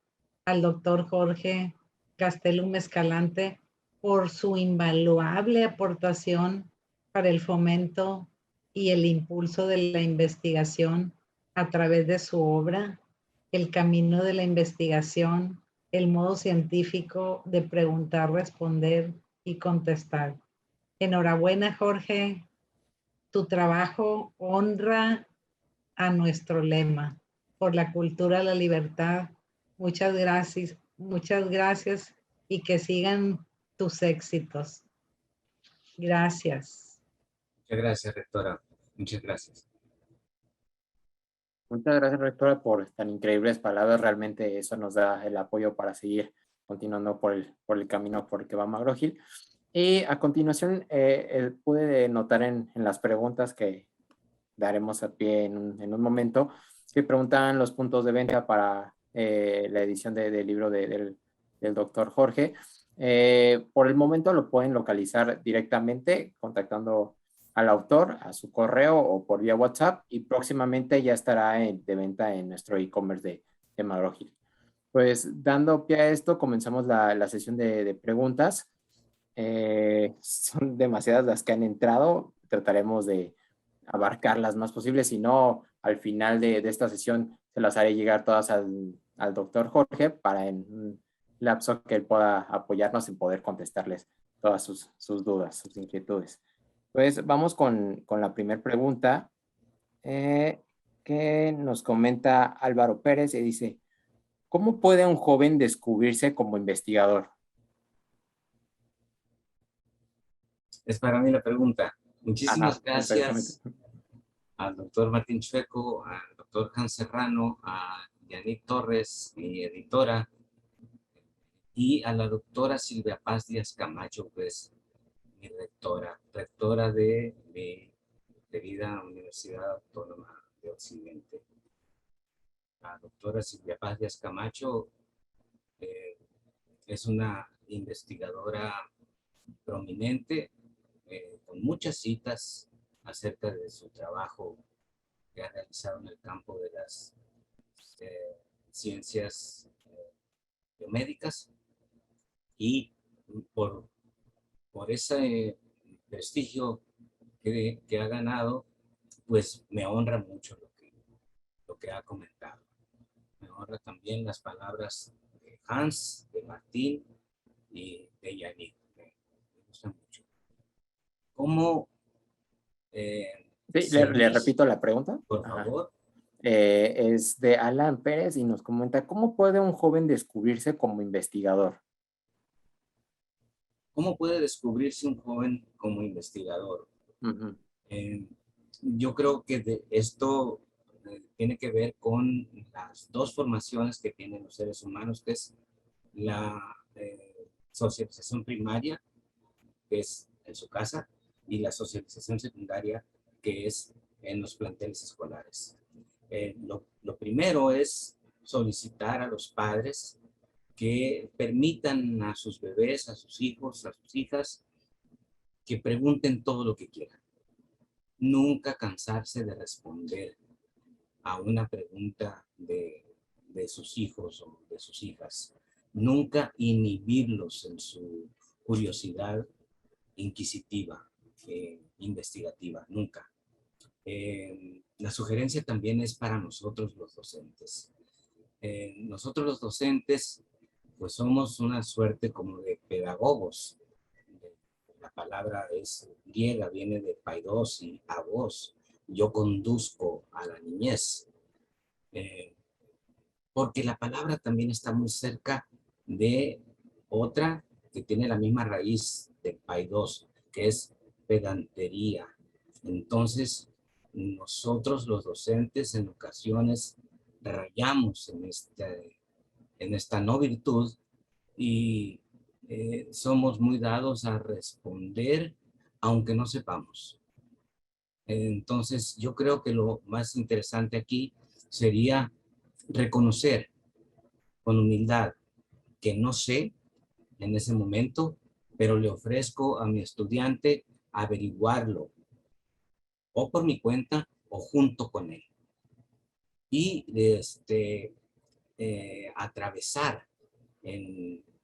al doctor Jorge Castellum Escalante por su invaluable aportación para el fomento y el impulso de la investigación a través de su obra, El camino de la investigación, el modo científico de preguntar, responder y contestar. Enhorabuena, Jorge. Tu trabajo honra a nuestro lema, por la cultura, la libertad. Muchas gracias y que sigan tus éxitos. Gracias. Muchas gracias, rectora. Muchas gracias. Muchas gracias, rectora, por tan increíbles palabras. Realmente eso nos da el apoyo para seguir continuando por el camino por el que va McGraw-Hill. Y a continuación, pude notar en las preguntas que daremos a pie en un momento, que preguntaban los puntos de venta para la edición del libro del doctor Jorge. Por el momento lo pueden localizar directamente contactando al autor, a su correo o por vía WhatsApp, y próximamente ya estará de venta en nuestro e-commerce de McGraw-Hill. Pues dando pie a esto, comenzamos la sesión de preguntas. Son demasiadas las que han entrado, trataremos de abarcar las más posibles, si no, al final de esta sesión se las haré llegar todas al doctor Jorge para en un lapso que él pueda apoyarnos en poder contestarles todas sus dudas, sus inquietudes. Pues vamos con la primera pregunta que nos comenta Álvaro Pérez y dice: ¿cómo puede un joven descubrirse como investigador? Es para mí la pregunta. Muchísimas Ajá, gracias al doctor Martín Chueco, al doctor Hans Serrano, a Yannick Torres, mi editora, y a la doctora Silvia Paz Díaz Camacho, pues mi rectora de mi querida Universidad Autónoma de Occidente. La doctora Silvia Paz Díaz Camacho es una investigadora prominente, con muchas citas acerca de su trabajo que ha realizado en el campo de las ciencias biomédicas, y por ese prestigio que ha ganado, pues me honra mucho lo que ha comentado. Me honra también las palabras de Hans, de Martín y de Yannick. Me gustan mucho. ¿Cómo? Sí, le repito la pregunta. Por favor. Es de Alan Pérez y nos comenta: ¿cómo puede un joven descubrirse como investigador? ¿Cómo puede descubrirse un joven como investigador? Uh-huh. Yo creo que esto tiene que ver con las dos formaciones que tienen los seres humanos, que es la socialización primaria, que es en su casa, y la socialización secundaria, que es en los planteles escolares. Lo primero es solicitar a los padres que permitan a sus bebés, a sus hijos, a sus hijas, que pregunten todo lo que quieran. Nunca cansarse de responder a una pregunta de sus hijos o de sus hijas. Nunca inhibirlos en su curiosidad inquisitiva, investigativa, nunca. La sugerencia también es para nosotros los docentes. Nosotros los docentes, pues somos una suerte como de pedagogos. La palabra es griega, viene de paidos y agos. Yo conduzco a la niñez. Porque la palabra también está muy cerca de otra que tiene la misma raíz de paidos, que es pedantería. Entonces, nosotros los docentes en ocasiones rayamos en esta no virtud y somos muy dados a responder aunque no sepamos. Entonces, yo creo que lo más interesante aquí sería reconocer con humildad que no sé en ese momento, pero le ofrezco a mi estudiante averiguarlo o por mi cuenta o junto con él. Y atravesar,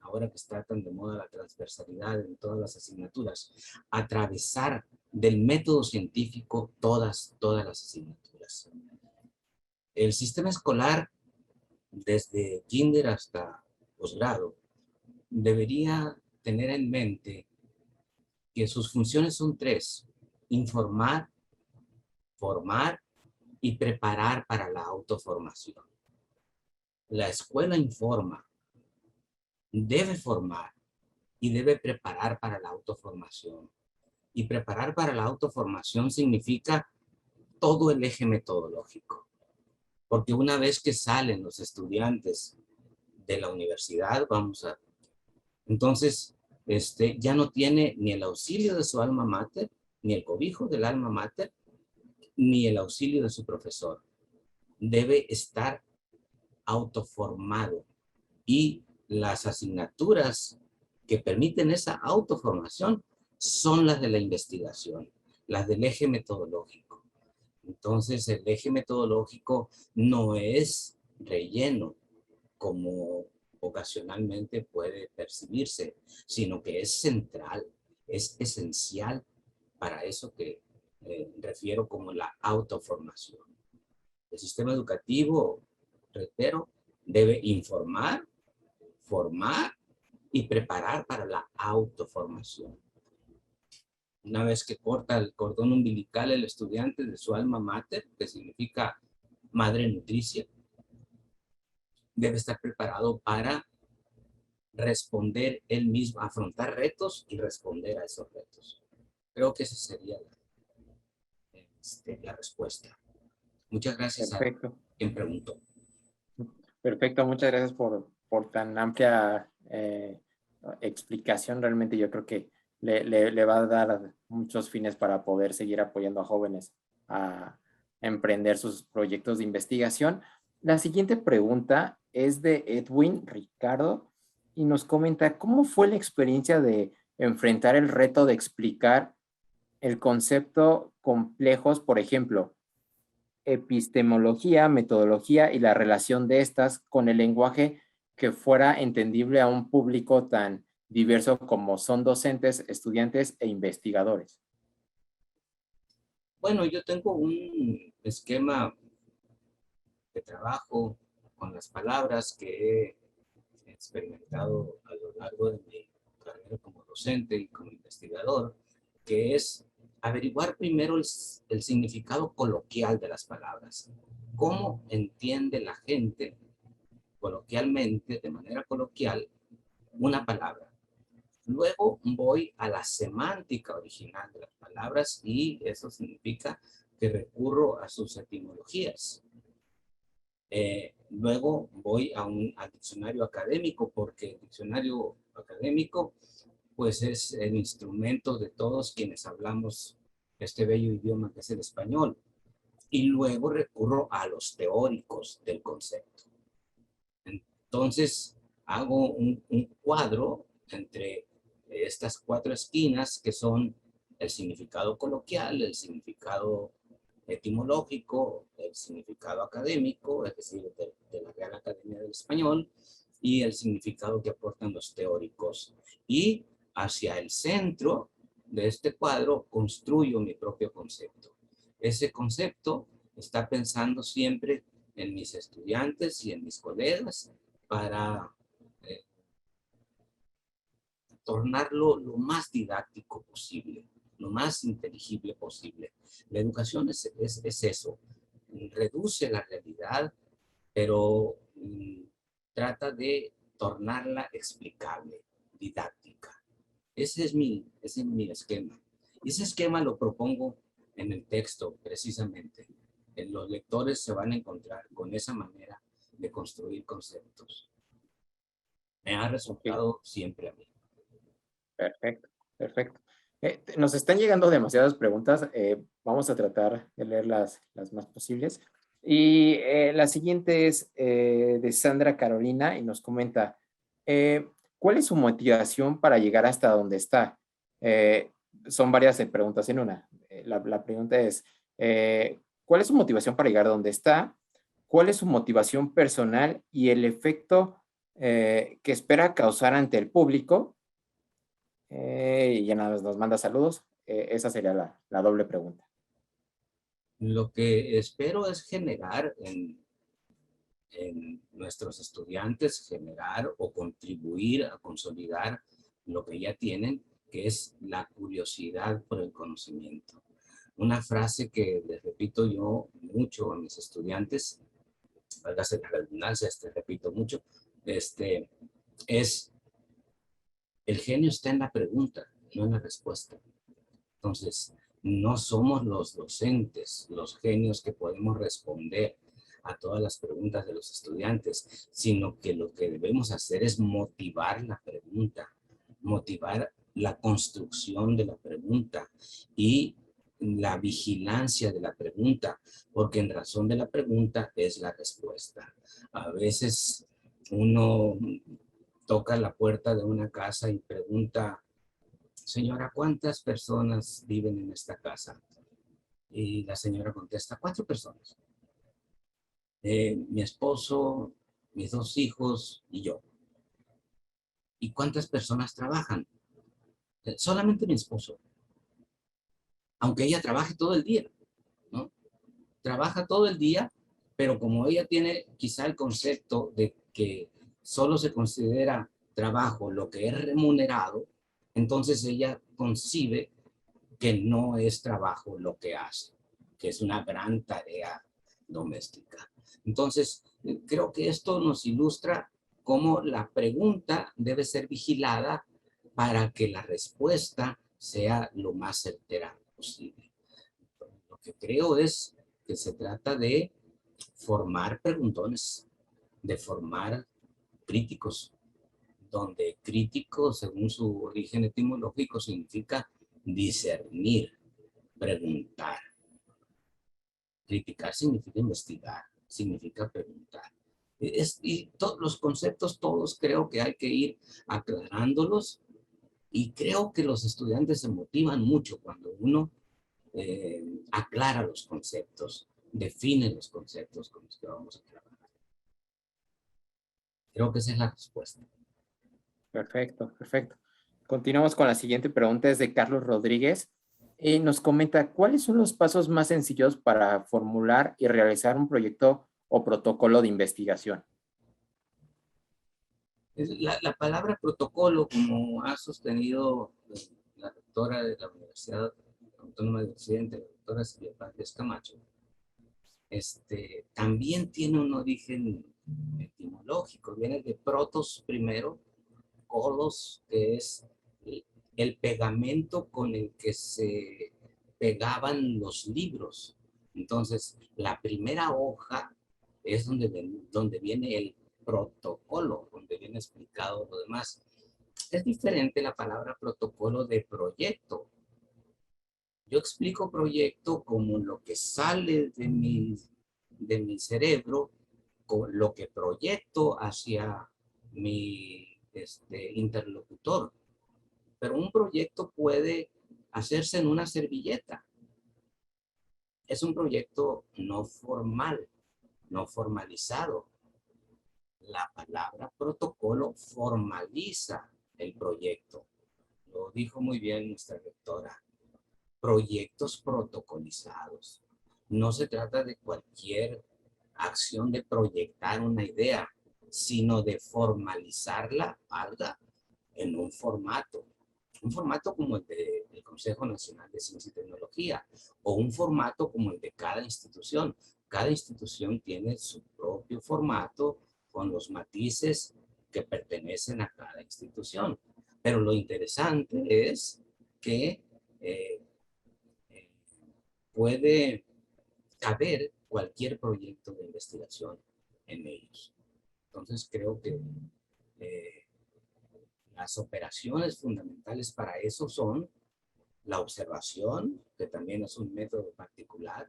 ahora que está tan de moda la transversalidad en todas las asignaturas, atravesar del método científico todas las asignaturas. El sistema escolar, desde kinder hasta posgrado, debería tener en mente que sus funciones son 3: informar, formar y preparar para la autoformación. La escuela informa, debe formar y debe preparar para la autoformación. Y preparar para la autoformación significa todo el eje metodológico. Porque una vez que salen los estudiantes de la universidad, entonces ya no tiene ni el auxilio de su alma mater, ni el cobijo del alma mater, ni el auxilio de su profesor. Debe estar autoformado y las asignaturas que permiten esa autoformación son las de la investigación, las del eje metodológico. Entonces, el eje metodológico no es relleno como ocasionalmente puede percibirse, sino que es central, es esencial para eso que refiero como la autoformación. El sistema educativo, reitero, debe informar, formar y preparar para la autoformación. Una vez que corta el cordón umbilical el estudiante de su alma mater, que significa madre nutricia, debe estar preparado para responder él mismo, afrontar retos y responder a esos retos. Creo que esa sería la respuesta. Muchas gracias. Perfecto. A quien preguntó. Perfecto, muchas gracias por tan amplia explicación. Realmente yo creo que le va a dar muchos fines para poder seguir apoyando a jóvenes a emprender sus proyectos de investigación. La siguiente pregunta es de Edwin Ricardo y nos comenta cómo fue la experiencia de enfrentar el reto de explicar el concepto complejos, por ejemplo, epistemología, metodología y la relación de estas con el lenguaje que fuera entendible a un público tan diverso como son docentes, estudiantes e investigadores. Bueno, yo tengo un esquema de trabajo con las palabras que he experimentado a lo largo de mi carrera como docente y como investigador, que es averiguar primero el significado coloquial de las palabras. ¿Cómo entiende la gente coloquialmente, de manera coloquial, una palabra? Luego voy a la semántica original de las palabras y eso significa que recurro a sus etimologías. Luego voy al diccionario académico, porque el diccionario académico pues es el instrumento de todos quienes hablamos este bello idioma que es el español. Y luego recurro a los teóricos del concepto. Entonces hago un cuadro entre estas 4 esquinas que son el significado coloquial, el significado etimológico, el significado académico, es decir, de la Real Academia del Español, y el significado que aportan los teóricos. Y hacia el centro de este cuadro construyo mi propio concepto. Ese concepto está pensando siempre en mis estudiantes y en mis colegas para tornarlo lo más didáctico posible, lo más inteligible posible. La educación es eso, reduce la realidad, pero trata de tornarla explicable, didáctica. Ese es mi esquema. Ese esquema lo propongo en el texto, precisamente. Los lectores se van a encontrar con esa manera de construir conceptos. Me ha resultado siempre a mí. Perfecto, perfecto. Nos están llegando demasiadas preguntas. Vamos a tratar de leer las más posibles. Y la siguiente es de Sandra Carolina y nos comenta, ¿cuál es su motivación para llegar hasta donde está? Son varias preguntas en una. La pregunta es, ¿cuál es su motivación para llegar a donde está? ¿Cuál es su motivación personal y el efecto que espera causar ante el público? Y ya nada más nos manda saludos. Esa sería la doble pregunta. Lo que espero es generar en nuestros estudiantes, generar o contribuir a consolidar lo que ya tienen, que es la curiosidad por el conocimiento. Una frase que les repito yo mucho a mis estudiantes, válgase la redundancia, repito mucho, es: el genio está en la pregunta, no en la respuesta. Entonces, no somos los docentes, los genios que podemos responder a todas las preguntas de los estudiantes, sino que lo que debemos hacer es motivar la pregunta, motivar la construcción de la pregunta y la vigilancia de la pregunta, porque en razón de la pregunta es la respuesta. A veces uno toca la puerta de una casa y pregunta: señora, ¿cuántas personas viven en esta casa? Y la señora contesta: 4 personas. Mi esposo, mis 2 hijos y yo. ¿Y cuántas personas trabajan? Solamente mi esposo. Aunque ella trabaje todo el día, ¿no? Trabaja todo el día, pero como ella tiene quizá el concepto de que solo se considera trabajo lo que es remunerado, entonces ella concibe que no es trabajo lo que hace, que es una gran tarea doméstica. Entonces, creo que esto nos ilustra cómo la pregunta debe ser vigilada para que la respuesta sea lo más certera posible. Lo que creo es que se trata de formar preguntones, de formar críticos, donde crítico, según su origen etimológico, significa discernir, preguntar. Criticar significa investigar, significa preguntar. Y los conceptos todos creo que hay que ir aclarándolos, y creo que los estudiantes se motivan mucho cuando uno aclara los conceptos, define los conceptos con los que vamos a trabajar. Creo que esa es la respuesta. Perfecto, perfecto. Continuamos con la siguiente pregunta, es de Carlos Rodríguez y nos comenta, ¿cuáles son los pasos más sencillos para formular y realizar un proyecto o protocolo de investigación? La palabra protocolo, como ha sostenido la rectora de la Universidad Autónoma de Occidente, la doctora Silvia Párez Camacho, también tiene un origen etimológico. Viene de protos primero, colos, que es el pegamento con el que se pegaban los libros. Entonces, la primera hoja es donde viene el protocolo, donde viene explicado lo demás. Es diferente la palabra protocolo de proyecto. Yo explico proyecto como lo que sale de mi cerebro, con lo que proyecto hacia mi interlocutor. Pero un proyecto puede hacerse en una servilleta. Es un proyecto no formal, no formalizado. La palabra protocolo formaliza el proyecto. Lo dijo muy bien nuestra rectora. Proyectos protocolizados. No se trata de cualquier acción de proyectar una idea, sino de formalizarla, valga, en un formato como el del Consejo Nacional de Ciencia y Tecnología, o un formato como el de cada institución. Cada institución tiene su propio formato con los matices que pertenecen a cada institución. Pero lo interesante es que puede caber cualquier proyecto de investigación en ellos. Entonces creo que las operaciones fundamentales para eso son la observación, que también es un método particular,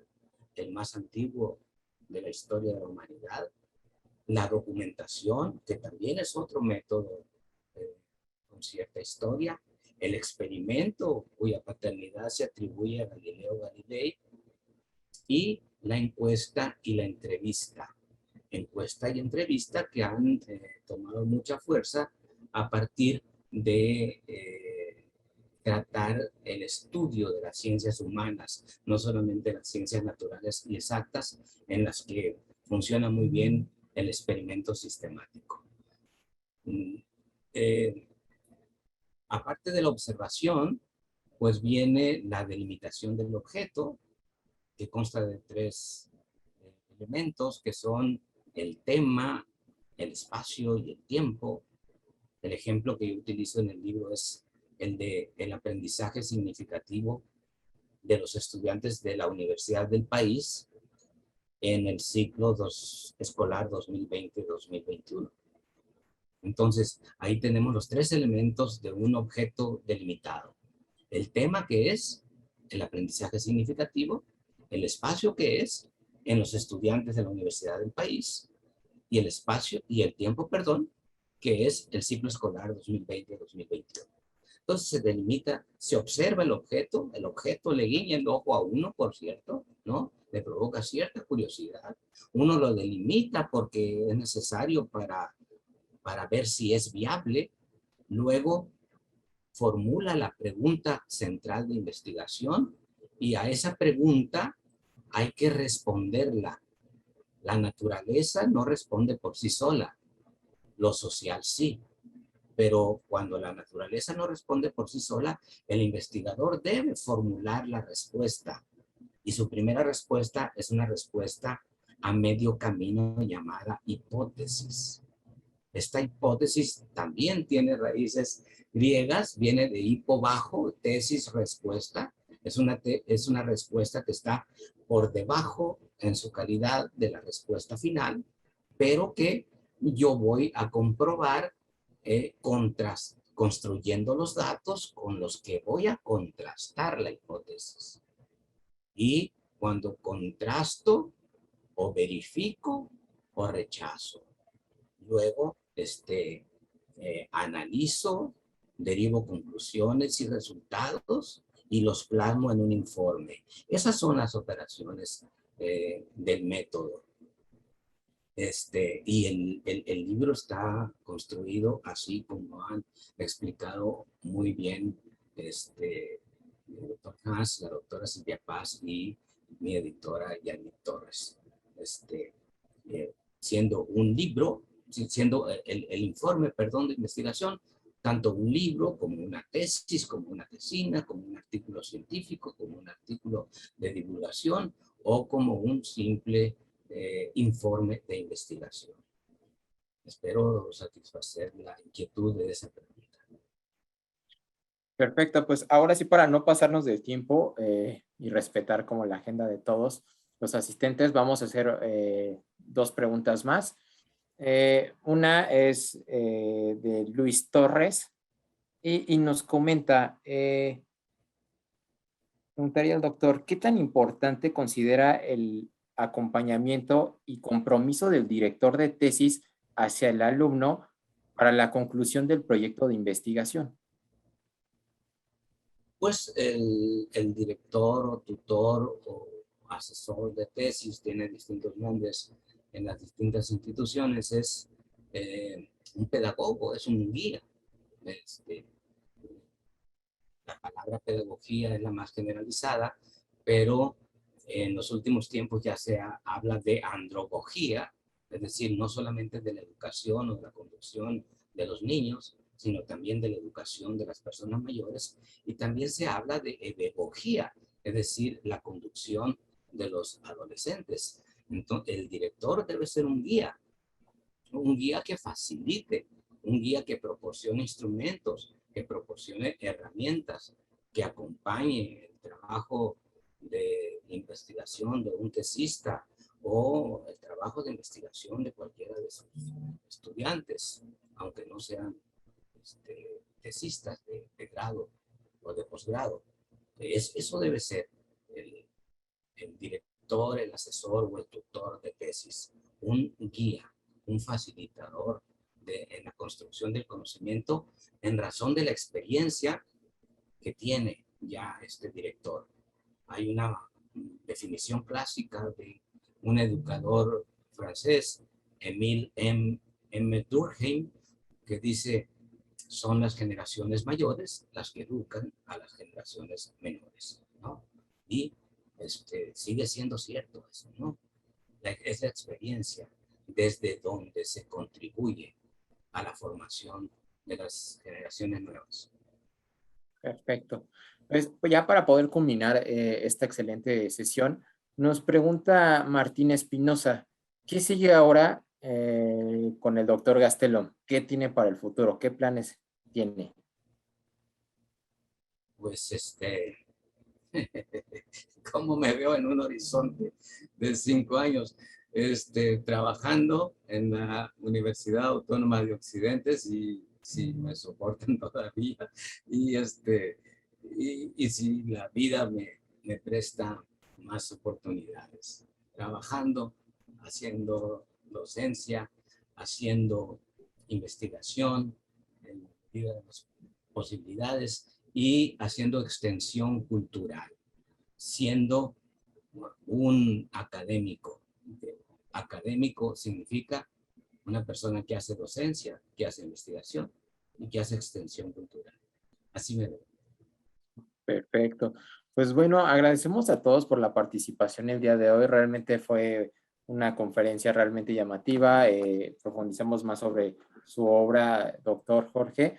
el más antiguo de la historia de la humanidad, la documentación, que también es otro método con cierta historia, el experimento, cuya paternidad se atribuye a Galileo Galilei, y la encuesta y la entrevista. Encuesta y entrevista que han tomado mucha fuerza a partir de tratar el estudio de las ciencias humanas, no solamente las ciencias naturales y exactas, en las que funciona muy bien el experimento sistemático. Aparte de la observación, pues viene la delimitación del objeto, que consta de 3 elementos, que son el tema, el espacio y el tiempo. El ejemplo que yo utilizo en el libro es el de el aprendizaje significativo de los estudiantes de la Universidad del País en el ciclo escolar 2020-2021. Entonces, ahí tenemos los 3 elementos de un objeto delimitado. El tema, que es el aprendizaje significativo, el espacio, que es en los estudiantes de la Universidad del País, y el espacio y el tiempo, perdón, que es el ciclo escolar 2020-2021. Entonces se delimita, se observa el objeto le guiña el ojo a uno, por cierto, ¿no? Le provoca cierta curiosidad. Uno lo delimita porque es necesario para ver si es viable. Luego formula la pregunta central de investigación y a esa pregunta hay que responderla. La naturaleza no responde por sí sola, lo social sí. Pero cuando la naturaleza no responde por sí sola, el investigador debe formular la respuesta. Y su primera respuesta es una respuesta a medio camino llamada hipótesis. Esta hipótesis también tiene raíces griegas, viene de hipo bajo, tesis, respuesta. Es una respuesta que está por debajo en su calidad de la respuesta final, pero que yo voy a comprobar construyendo los datos con los que voy a contrastar la hipótesis. Y cuando contrasto, o verifico o rechazo. Luego, analizo, derivo conclusiones y resultados y los plasmo en un informe. Esas son las operaciones del método. Y el libro está construido así como han explicado muy bien el doctor Hans, la doctora Silvia Paz y mi editora Yanni Torres. Siendo un libro, siendo el informe, perdón, de investigación, tanto un libro como una tesis, como una tesina, como un artículo científico, como un artículo de divulgación o como un simple informe de investigación. Espero satisfacer la inquietud de esa pregunta. Perfecto, pues ahora sí, para no pasarnos del tiempo y respetar como la agenda de todos los asistentes, vamos a hacer 2 preguntas más. Una es de Luis Torres y nos comenta, preguntaría al doctor, ¿qué tan importante considera el acompañamiento y compromiso del director de tesis hacia el alumno para la conclusión del proyecto de investigación? Pues el director o tutor o asesor de tesis, tiene distintos nombres en las distintas instituciones, es un pedagogo, es un guía. La palabra pedagogía es la más generalizada, pero en los últimos tiempos ya se habla de andragogía, es decir, no solamente de la educación o de la conducción de los niños, sino también de la educación de las personas mayores, y también se habla de edegogía, es decir, la conducción de los adolescentes. Entonces, el director debe ser un guía que facilite, un guía que proporcione instrumentos, que proporcione herramientas, que acompañe el trabajo de investigación de un tesista o el trabajo de investigación de cualquiera de sus estudiantes, aunque no sean tesistas de grado o de posgrado. Eso debe ser el director, el asesor o el tutor de tesis, un guía, un facilitador en la construcción del conocimiento en razón de la experiencia que tiene ya este director. Hay una definición clásica de un educador francés, Émile M. Durkheim, que dice: son las generaciones mayores las que educan a las generaciones menores, ¿no? Y sigue siendo cierto eso, ¿no? Es la experiencia desde donde se contribuye a la formación de las generaciones nuevas. Perfecto. Pues ya para poder culminar esta excelente sesión, nos pregunta Martín Espinosa, ¿qué sigue ahora con el doctor Gastelum? ¿Qué tiene para el futuro? ¿Qué planes tiene? Pues ¿cómo me veo en un horizonte de 5 años? Trabajando en la Universidad Autónoma de Occidente, si me soportan todavía, y si la vida me presta más oportunidades, trabajando, haciendo docencia, haciendo investigación en la medida de las posibilidades y haciendo extensión cultural, siendo un académico. Académico significa una persona que hace docencia, que hace investigación y que hace extensión cultural. Así me veo. Perfecto. Pues bueno, agradecemos a todos por la participación el día de hoy. Realmente fue una conferencia realmente llamativa. Profundizamos más sobre su obra, doctor Jorge.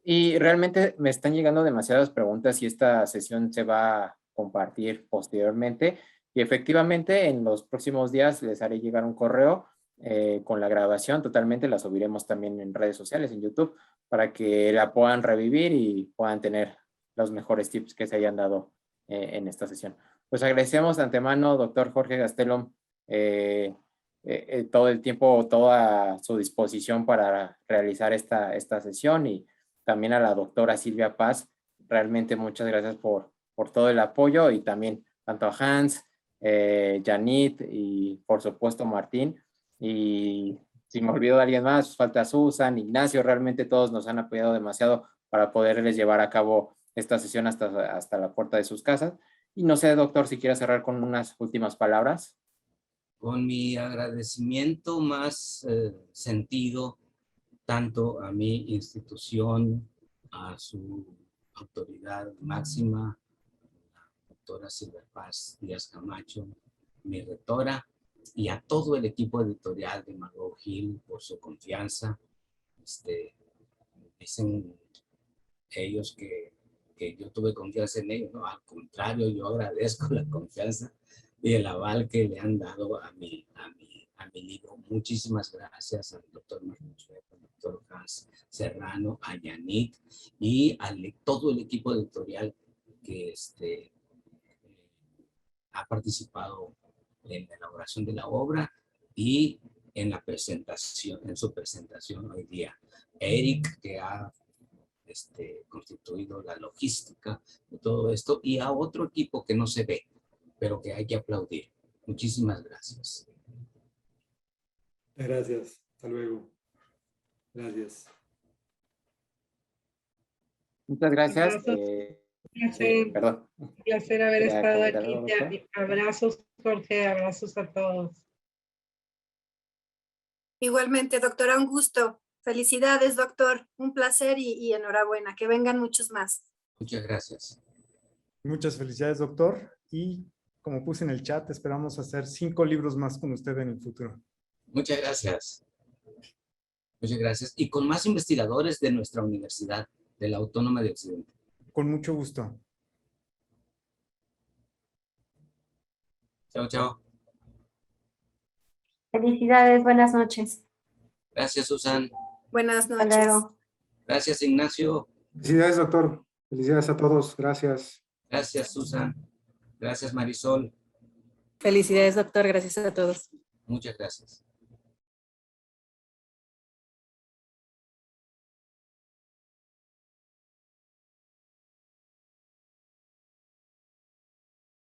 Y realmente me están llegando demasiadas preguntas y esta sesión se va a compartir posteriormente. Y efectivamente, en los próximos días les haré llegar un correo con la grabación. Totalmente la subiremos también en redes sociales, en YouTube, para que la puedan revivir y puedan tener los mejores tips que se hayan dado en esta sesión. Pues agradecemos de antemano, doctor Jorge Gastelum, todo el tiempo, toda su disposición para realizar esta sesión, y también a la doctora Silvia Paz. Realmente muchas gracias por todo el apoyo, y también tanto a Hans, Janit y por supuesto Martín. Y si me olvido de alguien más, falta Susan, Ignacio, realmente todos nos han apoyado demasiado para poderles llevar a cabo esta sesión hasta la puerta de sus casas. Y no sé, doctor, si quiere cerrar con unas últimas palabras. Con mi agradecimiento más sentido, tanto a mi institución, a su autoridad máxima, la doctora Silvia Paz Díaz Camacho, mi rectora, y a todo el equipo editorial de McGraw-Hill por su confianza. Dicen ellos que yo tuve confianza en ellos, ¿no? Al contrario, yo agradezco la confianza y el aval que le han dado a mi libro. Muchísimas gracias al doctor Martín Chueco, al doctor Hans Serrano, a Yannick y a todo el equipo editorial que ha participado en la elaboración de la obra y en la presentación, en su presentación hoy día. Eric, que ha constituido la logística de todo esto, y a otro equipo que no se ve, pero que hay que aplaudir. Muchísimas gracias. Gracias. Hasta luego. Gracias. Muchas gracias. Perdón. Un placer haber ¿Quería estado comentar aquí. algo, doctor? Abrazos, Jorge, abrazos a todos. Igualmente, doctora, un gusto. Felicidades, doctor. Un placer y enhorabuena. Que vengan muchos más. Muchas gracias. Muchas felicidades, doctor. Y como puse en el chat, esperamos hacer 5 libros más con usted en el futuro. Muchas gracias. Muchas gracias. Y con más investigadores de nuestra universidad, de la Autónoma de Occidente. Con mucho gusto. Chao, chao. Felicidades, buenas noches. Gracias, Susan. Buenas Hasta noches. luego. Gracias, Ignacio. Felicidades, doctor. Felicidades a todos. Gracias. Gracias, Susan. Gracias, Marisol. Felicidades, doctor. Gracias a todos. Muchas gracias.